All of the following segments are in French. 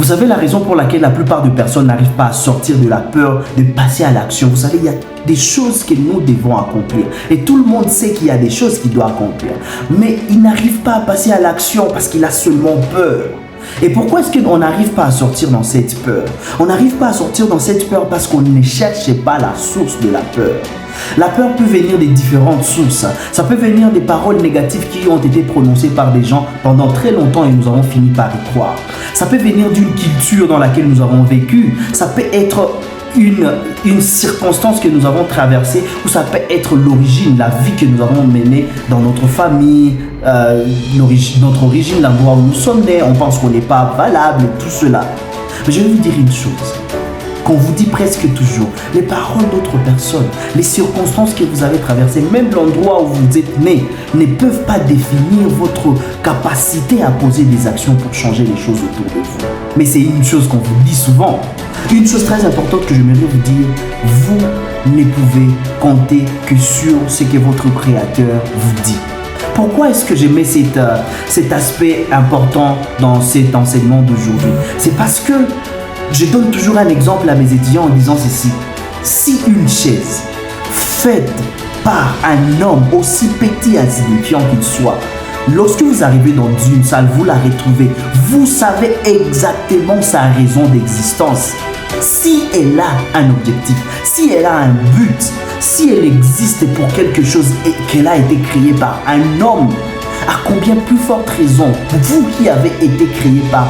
Vous savez la raison pour laquelle la plupart de personnes n'arrivent pas à sortir de la peur, de passer à l'action. Vous savez, il y a des choses que nous devons accomplir. Et tout le monde sait qu'il y a des choses qu'il doit accomplir. Mais il n'arrive pas à passer à l'action parce qu'il a seulement peur. Et pourquoi est-ce qu'on n'arrive pas à sortir dans cette peur? On n'arrive pas à sortir dans cette peur parce qu'on ne cherche pas la source de la peur. La peur peut venir de différentes sources. Ça peut venir des paroles négatives qui ont été prononcées par des gens pendant très longtemps et nous avons fini par y croire. Ça peut venir d'une culture dans laquelle nous avons vécu. Ça peut être une circonstance que nous avons traversée, ou ça peut être l'origine, la vie que nous avons menée dans notre famille, notre origine, l'endroit où nous sommes nés. On pense qu'on n'est pas valable, tout cela. Mais je vais vous dire une chose. Qu'on vous dit presque toujours, les paroles d'autres personnes, les circonstances que vous avez traversées, même l'endroit où vous êtes né, ne peuvent pas définir votre capacité à poser des actions pour changer les choses autour de vous. Mais c'est une chose qu'on vous dit souvent. Une chose très importante que j'aimerais vous dire, vous ne pouvez compter que sur ce que votre Créateur vous dit. Pourquoi est-ce que je mets cet aspect important dans cet enseignement d'aujourd'hui? C'est parce que je donne toujours un exemple à mes étudiants en disant ceci. Si une chaise faite par un homme aussi petit et insignifiant qu'il soit, lorsque vous arrivez dans une salle, vous la retrouvez, vous savez exactement sa raison d'existence. Si elle a un objectif, si elle a un but, si elle existe pour quelque chose et qu'elle a été créée par un homme, à combien plus forte raison, vous qui avez été créé par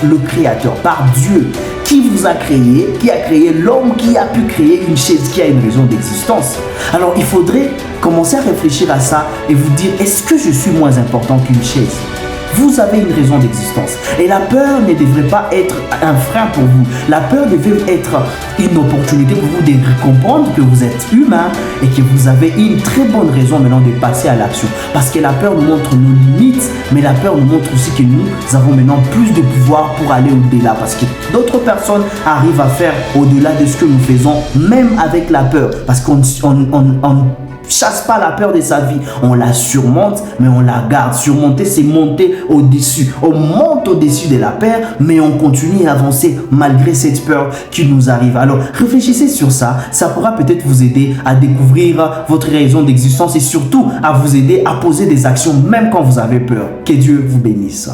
le Créateur, par Dieu, qui vous a créé, qui a créé l'homme, qui a pu créer une chaise qui a une raison d'existence. Alors il faudrait commencer à réfléchir à ça et vous dire, est-ce que je suis moins important qu'une chaise? Vous avez une raison d'existence. Et la peur ne devrait pas être un frein pour vous. La peur devrait être une opportunité pour vous de comprendre que vous êtes humain et que vous avez une très bonne raison maintenant de passer à l'action. Parce que la peur nous montre nos limites, mais la peur nous montre aussi que nous avons maintenant plus de pouvoir pour aller au-delà. Parce que d'autres personnes arrivent à faire au-delà de ce que nous faisons, même avec la peur. Parce qu'on chasse pas la peur de sa vie, on la surmonte, mais on la garde. Surmonter, c'est monter au-dessus. On monte au-dessus de la peur, mais on continue à avancer malgré cette peur qui nous arrive. Alors, réfléchissez sur ça. Ça pourra peut-être vous aider à découvrir votre raison d'existence et surtout à vous aider à poser des actions même quand vous avez peur. Que Dieu vous bénisse.